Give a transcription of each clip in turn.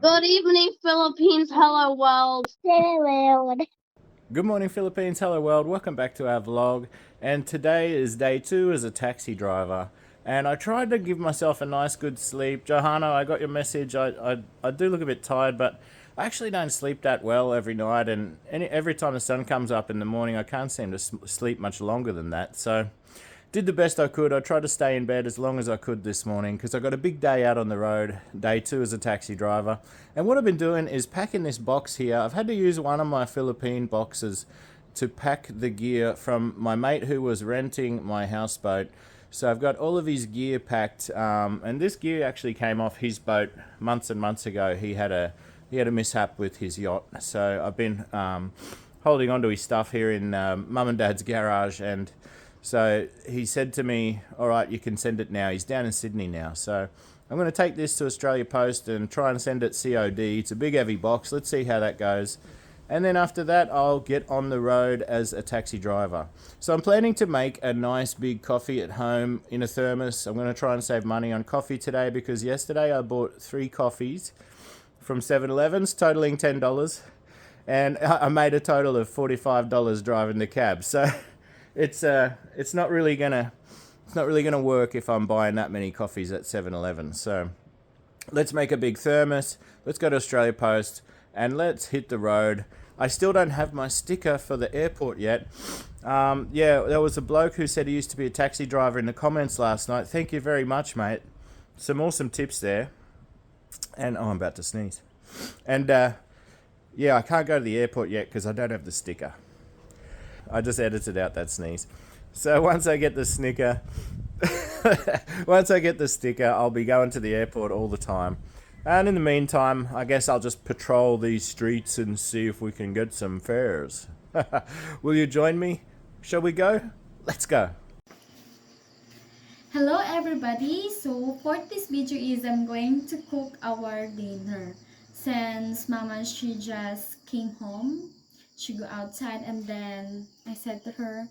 Good evening, Philippines. Hello, world. Hello, world. Good morning, Philippines. Hello, world. Welcome back to our vlog. And today is day 2 as a taxi driver. And I tried to give myself a nice, good sleep. Johanna, I got your message. I do look a bit tired, but I actually don't sleep that well every night. And every time the sun comes up in the morning, I can't seem to sleep much longer than that. So did the best I could. I tried to stay in bed as long as I could this morning because I got a big day out on the road, day 2 as a taxi driver. And what I've been doing is packing this box here. I've had to use one of my Philippine boxes to pack the gear from my mate who was renting my houseboat. So I've got all of his gear packed, and this gear actually came off his boat months and months ago. He had a mishap with his yacht, so I've been holding on to his stuff here in mum and dad's garage, and so he said to me, all right, you can send it now. He's down in Sydney now. So I'm going to take this to Australia Post and try and send it COD. It's a big, heavy box. Let's see how that goes. And then after that, I'll get on the road as a taxi driver. So I'm planning to make a nice big coffee at home in a thermos. I'm going to try and save money on coffee today because yesterday I bought 3 coffees from 7-Elevens, totaling $10. And I made a total of $45 driving the cab. So it's not really gonna work if I'm buying that many coffees at 7-Eleven. So let's make a big thermos. Let's go to Australia Post and let's hit the road. I still don't have my sticker for the airport yet. Yeah, there was a bloke who said he used to be a taxi driver in the comments last night. Thank you very much, mate. Some awesome tips there. And I'm about to sneeze. And yeah, I can't go to the airport yet because I don't have the sticker. I just edited out that sneeze. So once I get the sticker, I'll be going to the airport all the time. And in the meantime, I guess I'll just patrol these streets and see if we can get some fares. Will you join me? Shall we go? Let's go. Hello everybody! So for this video is I'm going to cook our dinner. Since Mama, she just came home, she go outside, and then I said to her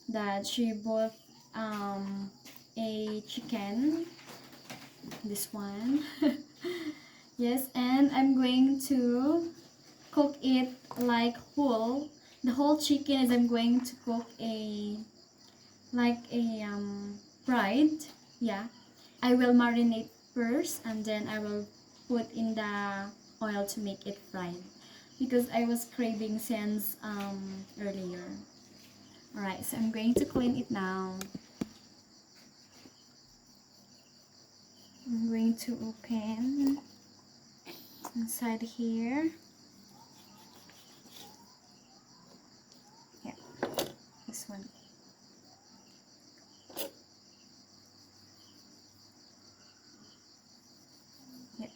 that she bought a chicken, this one. Yes, and I'm going to cook it like whole. The whole chicken is I'm going to cook like a fried. Yeah, I will marinate first and then I will put in the oil to make it fried because I was craving since earlier. Alright, so I'm going to clean it now. I'm going to open inside here. Yeah, this one. Yeah.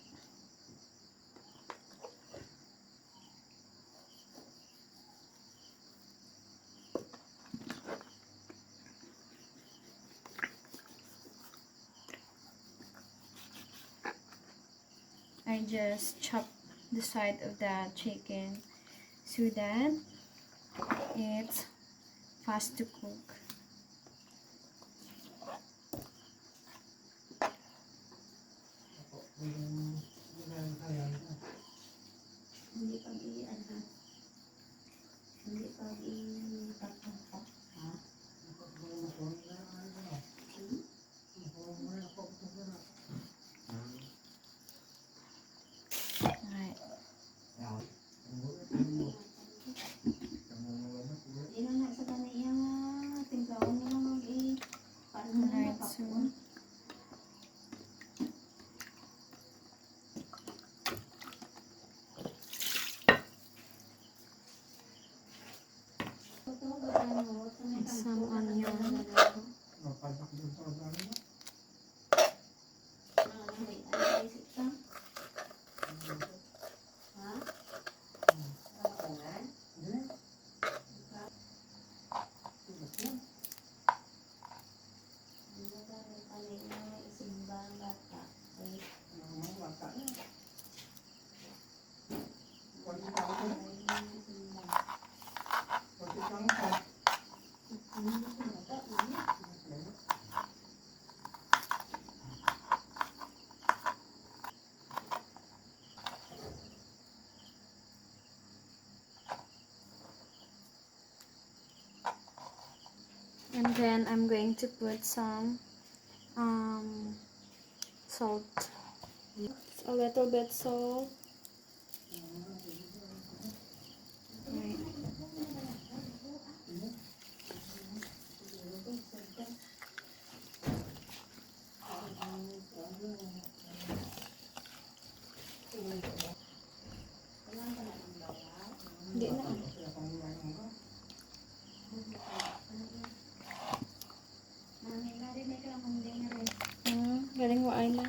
I just chop the side of the chicken so that it's fast to cook. Alright. Then I'm going to put some salt. A little bit salt. Right. Hindi na. Galing waay na.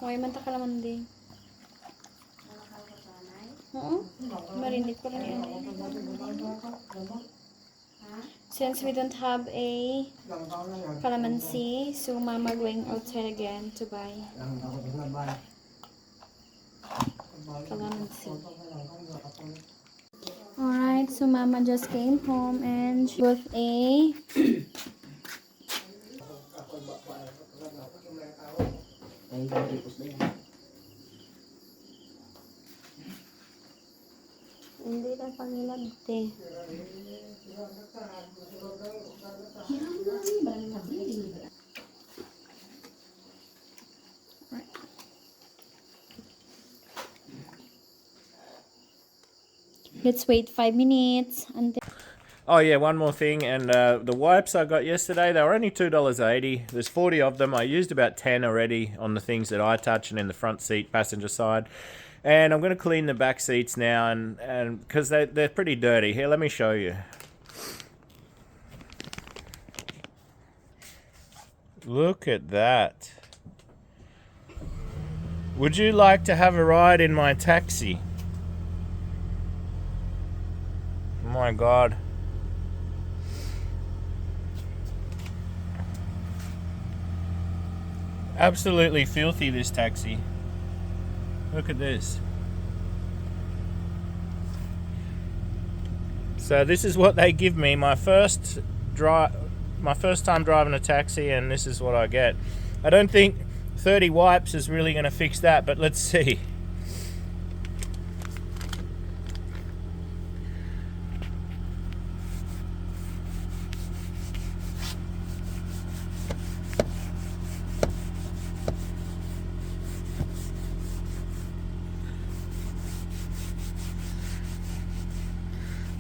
Waay man ta kalamanding. Oo. Marinate ko lang yan. Since we don't have a calamansi, so Mama going outside again to buy calamansi. Alright, so Mama just came home and she bought a hindi lang pangilabte. Let's wait 5 minutes until. Oh yeah, one more thing, and the wipes I got yesterday, they were only $2.80. There's 40 of them. I used about 10 already on the things that I touch and in the front seat, passenger side. And I'm going to clean the back seats now, and because they're pretty dirty. Here, let me show you. Look at that. Would you like to have a ride in my taxi? Oh my God. Absolutely filthy, this taxi. Look at this. So this is what they give me, my first time driving a taxi, and this is what I get. I don't think 30 wipes is really going to fix that, but let's see.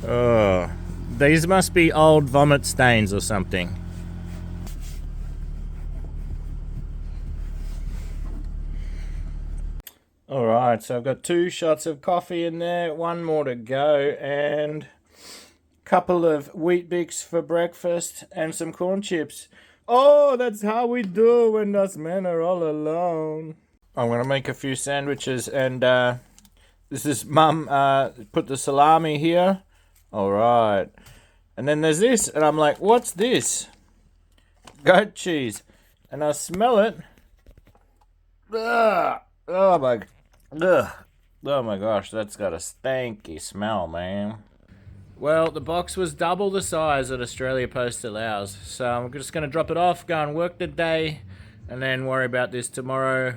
Oh, these must be old vomit stains or something. Alright, so I've got 2 shots of coffee in there, 1 more to go, and a couple of Wheat Bix for breakfast, and some corn chips. Oh, that's how we do when us men are all alone. I'm going to make a few sandwiches, and this is Mum put the salami here. Alright. And then there's this, and I'm like, what's this? Goat cheese. And I smell it. Ugh. Oh my gosh, that's got a stanky smell, man. Well, the box was double the size that Australia Post allows. So I'm just going to drop it off, go and work the day, and then worry about this tomorrow.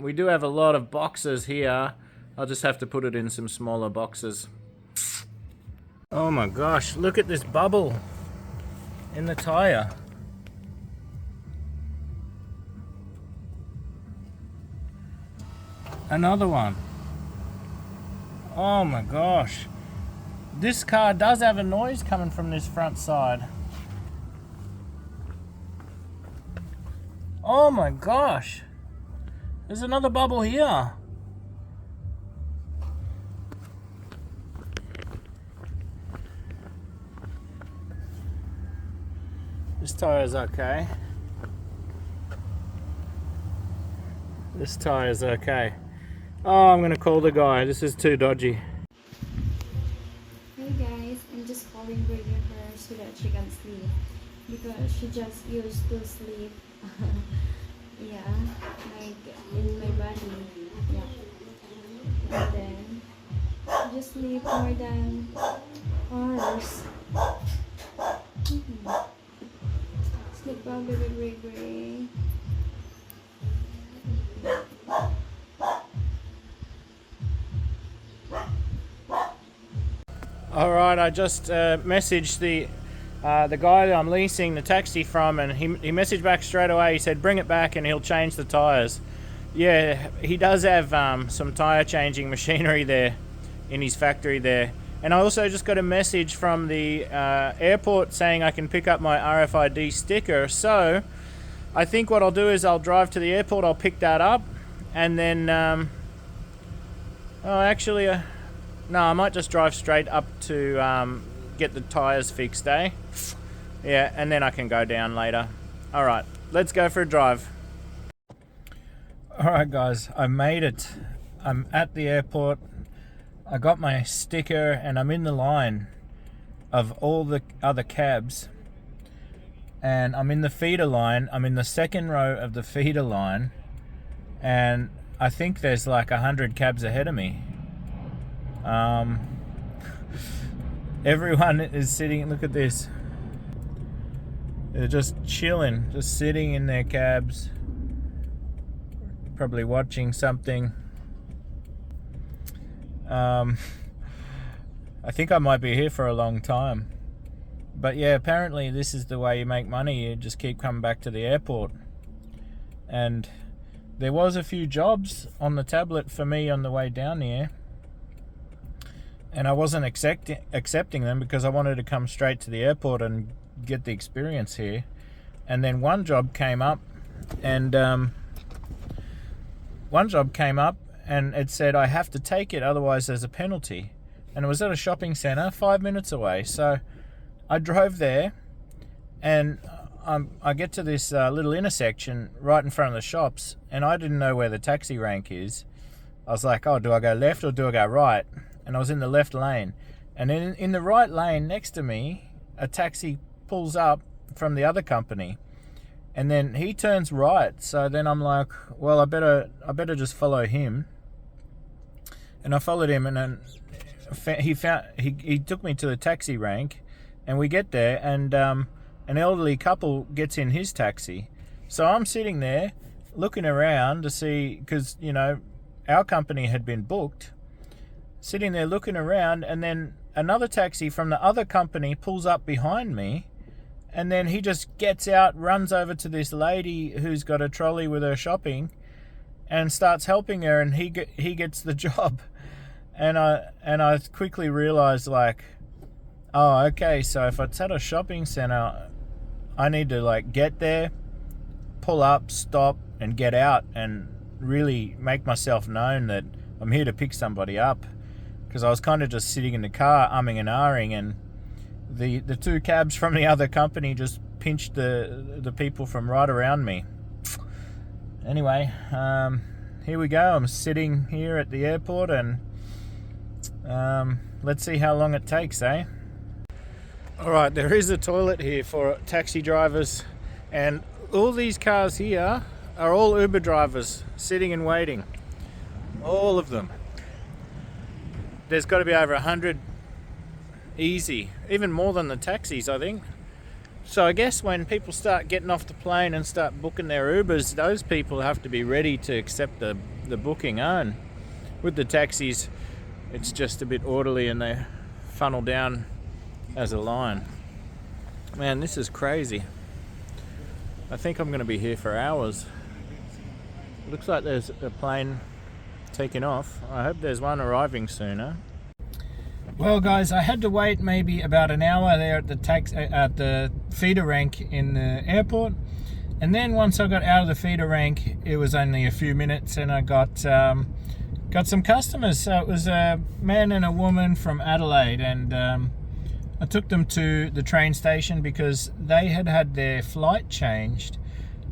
We do have a lot of boxes here. I'll just have to put it in some smaller boxes. Oh my gosh, look at this bubble in the tire. Another one. Oh my gosh. This car does have a noise coming from this front side. Oh my gosh. There's another bubble here. This tire's okay. This tire's okay. Oh, I'm gonna call the guy. This is too dodgy. Hey guys, I'm just calling Brea her so that she can sleep because she just used to sleep. Yeah, like in my body. Yeah, and then she just sleep more than hours. Sleep well, baby Brea. Alright, I just messaged the the guy that I'm leasing the taxi from, and he messaged back straight away. He said bring it back and he'll change the tyres. Yeah, he does have some tyre changing machinery there in his factory there. And I also just got a message from the airport saying I can pick up my RFID sticker. So I think what I'll do is I'll drive to the airport, I'll pick that up, and then no, I might just drive straight up to get the tyres fixed, eh? Yeah, and then I can go down later. Alright, let's go for a drive. Alright guys, I made it. I'm at the airport. I got my sticker and I'm in the line of all the other cabs. And I'm in the feeder line. I'm in the second row of the feeder line. And I think there's like 100 cabs ahead of me. Everyone is sitting, look at this. They're just chilling, just sitting in their cabs. Probably watching something. I think I might be here for a long time. But yeah, apparently this is the way you make money. You just keep coming back to the airport. And there was a few jobs on the tablet for me on the way down here. And I wasn't accepting them because I wanted to come straight to the airport and get the experience here. And then one job came up and it said I have to take it, otherwise there's a penalty. And it was at a shopping centre 5 minutes away. So I drove there and I get to this little intersection right in front of the shops, and I didn't know where the taxi rank is. I was like, oh, do I go left or do I go right? And I was in the left lane. And in the right lane next to me, a taxi pulls up from the other company. And then he turns right. So then I'm like, well, I better just follow him. And I followed him, and then he took me to the taxi rank, and we get there, and an elderly couple gets in his taxi. So I'm sitting there looking around to see, because, you know, our company had been booked, sitting there looking around, and then another taxi from the other company pulls up behind me, and then he just gets out, runs over to this lady who's got a trolley with her shopping, and starts helping her, and he gets the job. And I quickly realized, like, oh, okay, so if it's at a shopping center, I need to like get there, pull up, stop, and get out, and really make myself known that I'm here to pick somebody up. Because I was kind of just sitting in the car, umming and ahhing, and the two cabs from the other company just pinched the people from right around me. Anyway, here we go. I'm sitting here at the airport, and let's see how long it takes, eh? Alright, there is a toilet here for taxi drivers, and all these cars here are all Uber drivers sitting and waiting. All of them. There's got to be over 100 easy, even more than the taxis, I think. So I guess when people start getting off the plane and start booking their Ubers, those people have to be ready to accept the booking on. With the taxis, it's just a bit orderly and they funnel down as a line. Man, this is crazy. I think I'm going to be here for hours. Looks like there's a plane taking off. I hope there's one arriving sooner. Well guys, I had to wait maybe about an hour there at the feeder rank in the airport, and then once I got out of the feeder rank, it was only a few minutes, and I got some customers. So it was a man and a woman from Adelaide, and I took them to the train station because they had their flight changed.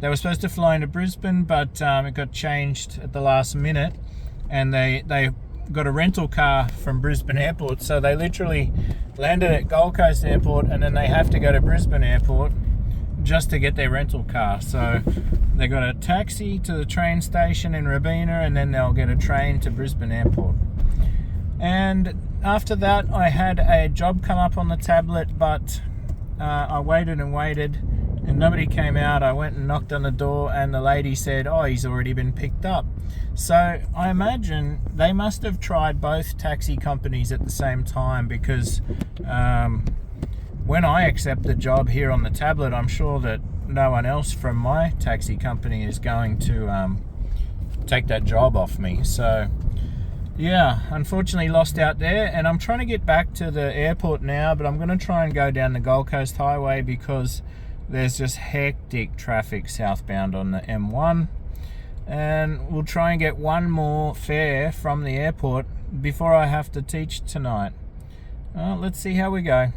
They were supposed to fly into Brisbane, but it got changed at the last minute, and they got a rental car from Brisbane Airport. So they literally landed at Gold Coast Airport, and then they have to go to Brisbane Airport just to get their rental car. So they got a taxi to the train station in Robina, and then they'll get a train to Brisbane Airport. And after that, I had a job come up on the tablet, but I waited and waited, and nobody came out. I went and knocked on the door, and the lady said, oh, he's already been picked up. So I imagine they must have tried both taxi companies at the same time, because when I accept the job here on the tablet, I'm sure that no one else from my taxi company is going to take that job off me. So yeah, unfortunately lost out there, and I'm trying to get back to the airport now, but I'm going to try and go down the Gold Coast Highway because there's just hectic traffic southbound on the M1, and we'll try and get one more fare from the airport before I have to teach tonight. Well, let's see how we go.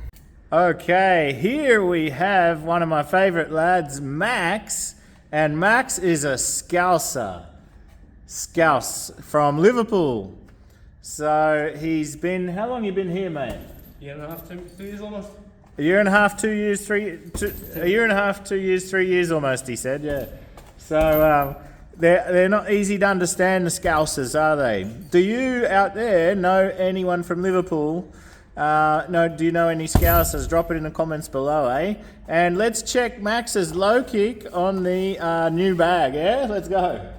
Okay, here we have one of my favourite lads, Max, and Max is a Scouser. Scouse from Liverpool. So he's been, how long you been here, mate? Year and a half, 2 years almost. A year and a half, 2 years, a year and a half, 2 years, 3 years almost, he said, yeah. So they're not easy to understand, the Scousers, are they? Do you out there know anyone from Liverpool? Do you know any Scousers? Drop it in the comments below, eh? And let's check Max's low kick on the new bag, yeah? Let's go.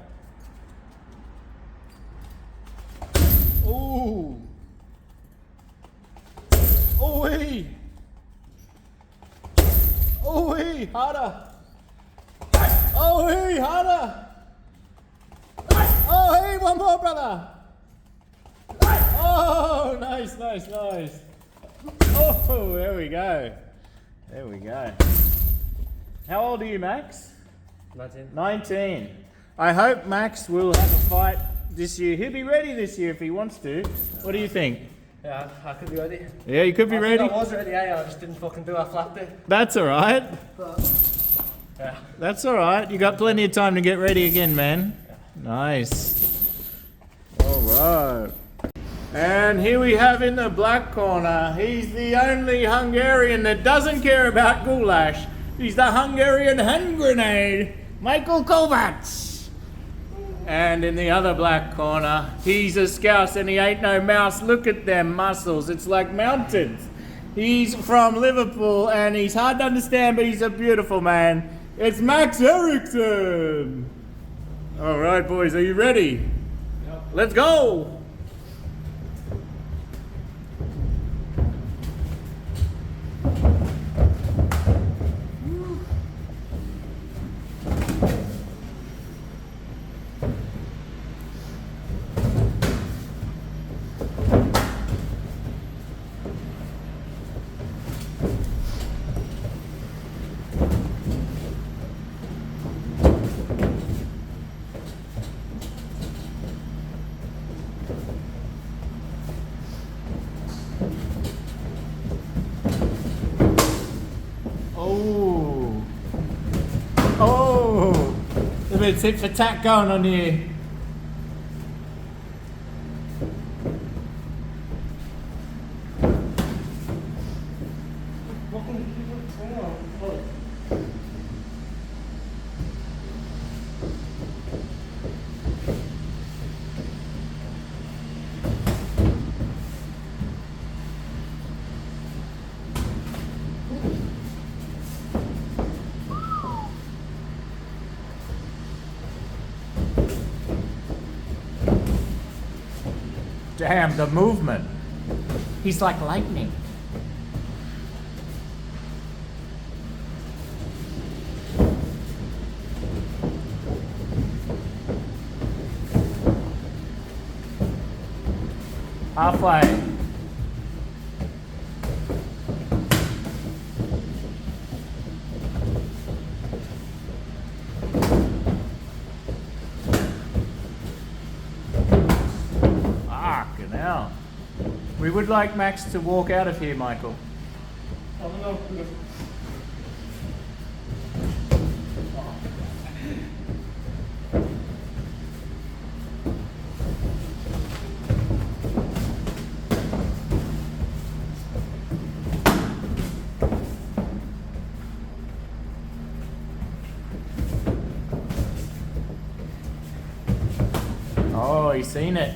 Ooh. Ooh-wee. Ooh-wee, harder. Oh-wee, harder. Oh-wee, one more, brother. Oh, nice. Oh, there we go. How old are you, Max? 19. 19. I hope Max will have a fight this year. He'll be ready this year if he wants to. What do you think? Yeah, I could be ready. Yeah, you could be ready. I was ready, I just didn't fucking do a flat day. That's all right. Yeah. That's all right. You got plenty of time to get ready again, man. Nice. All right. And here we have in the black corner, he's the only Hungarian that doesn't care about goulash. He's the Hungarian hand grenade, Michael Kovacs. And in the other black corner, he's a Scouse and he ain't no mouse. Look at them muscles, it's like mountains. He's from Liverpool and he's hard to understand, but he's a beautiful man. It's Max Eriksson. All right, boys, are you ready? Yep. Let's go. Oh, a bit of tit for tat going on here. Damn, the movement. He's like lightning. Halfway. Now, we would like Max to walk out of here, Michael. I don't know. Oh, he's seen it.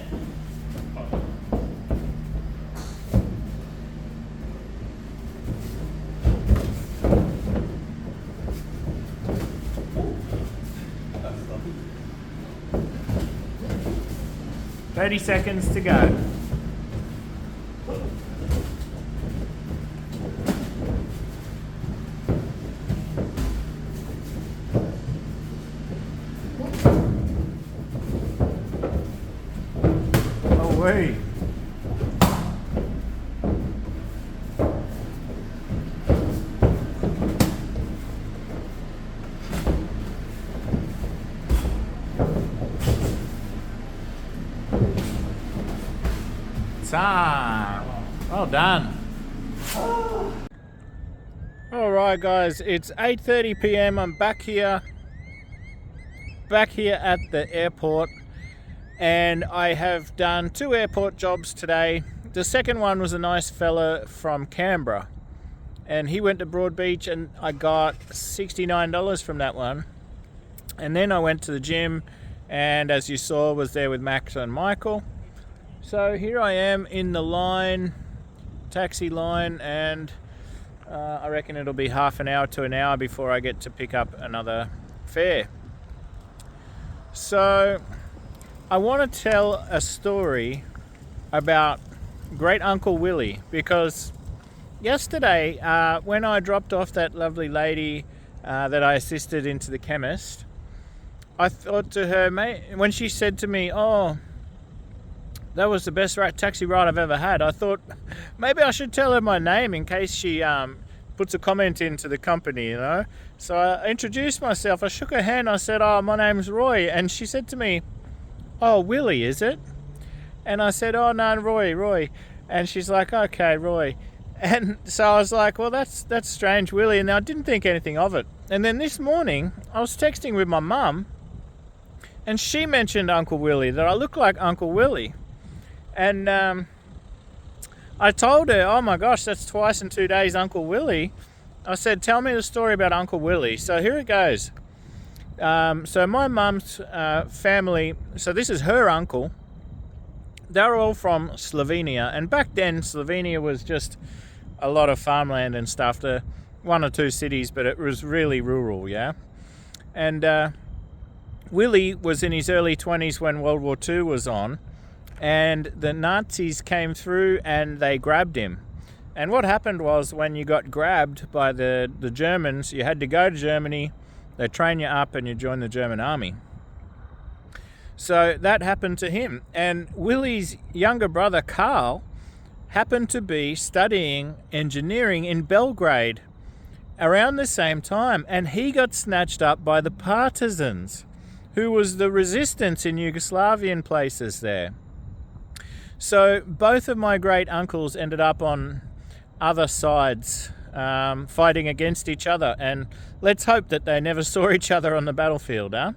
"30 seconds to go." Wait. Time. Well done. Alright guys, it's 8:30 p.m. I'm back here at the airport, and I have done 2 airport jobs today. The second one was a nice fella from Canberra, and he went to Broadbeach, and I got $69 from that one. And then I went to the gym, and as you saw, was there with Max and Michael. So here I am in the line, taxi line, and I reckon it'll be half an hour to an hour before I get to pick up another fare. So I want to tell a story about Great Uncle Willie, because yesterday when I dropped off that lovely lady that I assisted into the chemist, I thought to her, when she said to me, "Oh, that was the best taxi ride I've ever had," I thought maybe I should tell her my name in case she puts a comment into the company, you know. So I introduced myself. I shook her hand. I said, "Oh, my name's Roy." And she said to me, "Oh, Willie, is it?" And I said, "Oh, no, Roy." And she's like, "Okay, Roy." And so I was like, "Well, that's strange, Willie." And I didn't think anything of it. And then this morning, I was texting with my mum, and she mentioned Uncle Willie, that I look like Uncle Willie. And I told her, "Oh my gosh, that's twice in 2 days, Uncle Willie." I said, "Tell me the story about Uncle Willie." So here it goes. So my mum's family, so this is her uncle. They're all from Slovenia. And back then, Slovenia was just a lot of farmland and stuff. The 1 or 2 cities, but it was really rural, yeah? And Willie was in his early 20s when World War II was on. And the Nazis came through and they grabbed him. And what happened was, when you got grabbed by the Germans, you had to go to Germany, they train you up, and you join the German army. So that happened to him. And Willie's younger brother, Carl, happened to be studying engineering in Belgrade around the same time. And he got snatched up by the partisans, who was the resistance in Yugoslavian places there. So both of my great uncles ended up on other sides, fighting against each other, and let's hope that they never saw each other on the battlefield, huh?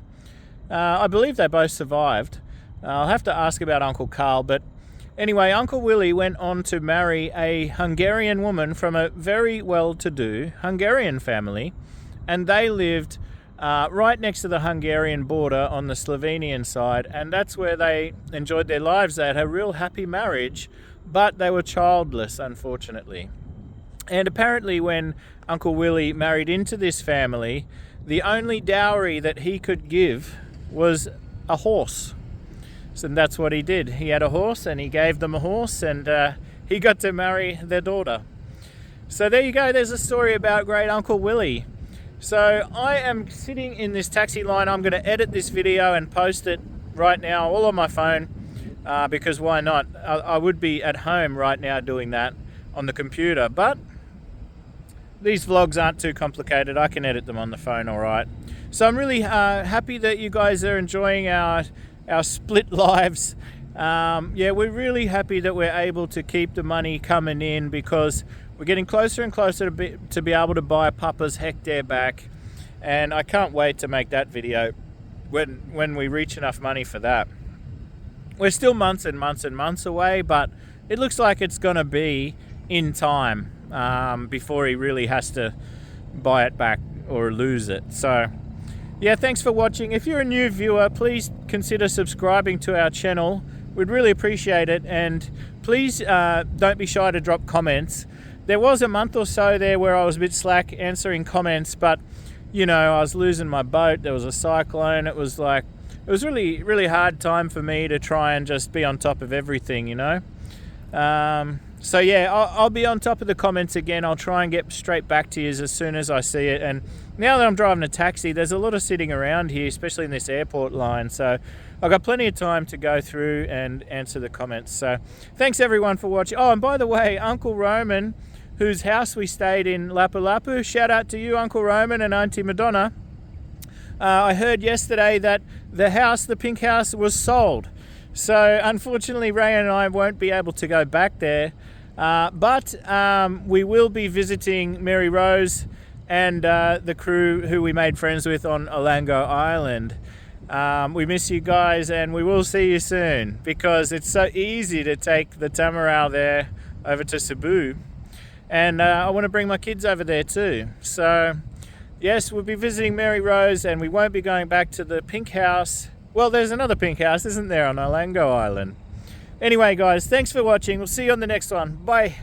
I believe they both survived. I'll have to ask about Uncle Carl, but anyway, Uncle Willie went on to marry a Hungarian woman from a very well-to-do Hungarian family, and they lived right next to the Hungarian border on the Slovenian side, and that's where they enjoyed their lives. They had a real happy marriage, but they were childless, unfortunately. And apparently when Uncle Willie married into this family, the only dowry that he could give was a horse. So that's what he did. He had a horse, and he gave them a horse, and he got to marry their daughter. So there you go, there's a story about Great Uncle Willie. So I am sitting in this taxi line. I'm going to edit this video and post it right now, all on my phone, because why not? I would be at home right now doing that on the computer, but these vlogs aren't too complicated. I can edit them on the phone all right. So I'm really happy that you guys are enjoying our split lives. Yeah, we're really happy that we're able to keep the money coming in, because we're getting closer and closer to be able to buy Papa's hectare back, and I can't wait to make that video when we reach enough money for that. We're still months and months and months away, but it looks like it's going to be in time before he really has to buy it back or lose it. So yeah, thanks for watching. If you're a new viewer, please consider subscribing to our channel. We'd really appreciate it, and please don't be shy to drop comments. There was a month or so there where I was a bit slack answering comments, but you know, I was losing my boat. There was a cyclone. It was really, really hard time for me to try and just be on top of everything, you know. So yeah, I'll be on top of the comments again. I'll try and get straight back to you as soon as I see it. And now that I'm driving a taxi, there's a lot of sitting around here, especially in this airport line. So I've got plenty of time to go through and answer the comments. So thanks everyone for watching. Oh, and by the way, Uncle Roman, whose house we stayed in Lapu Lapu, shout out to you, Uncle Roman and Auntie Madonna. I heard yesterday that the house, the pink house, was sold. So unfortunately, Rhea and I won't be able to go back there. But we will be visiting Mary Rose and the crew who we made friends with on Olango Island. We miss you guys, and we will see you soon, because it's so easy to take the Tamarau there over to Cebu. And I want to bring my kids over there too. So yes, we'll be visiting Mary Rose, and we won't be going back to the pink house. Well, there's another pink house, isn't there, on Olango Island? Anyway, guys, thanks for watching. We'll see you on the next one. Bye.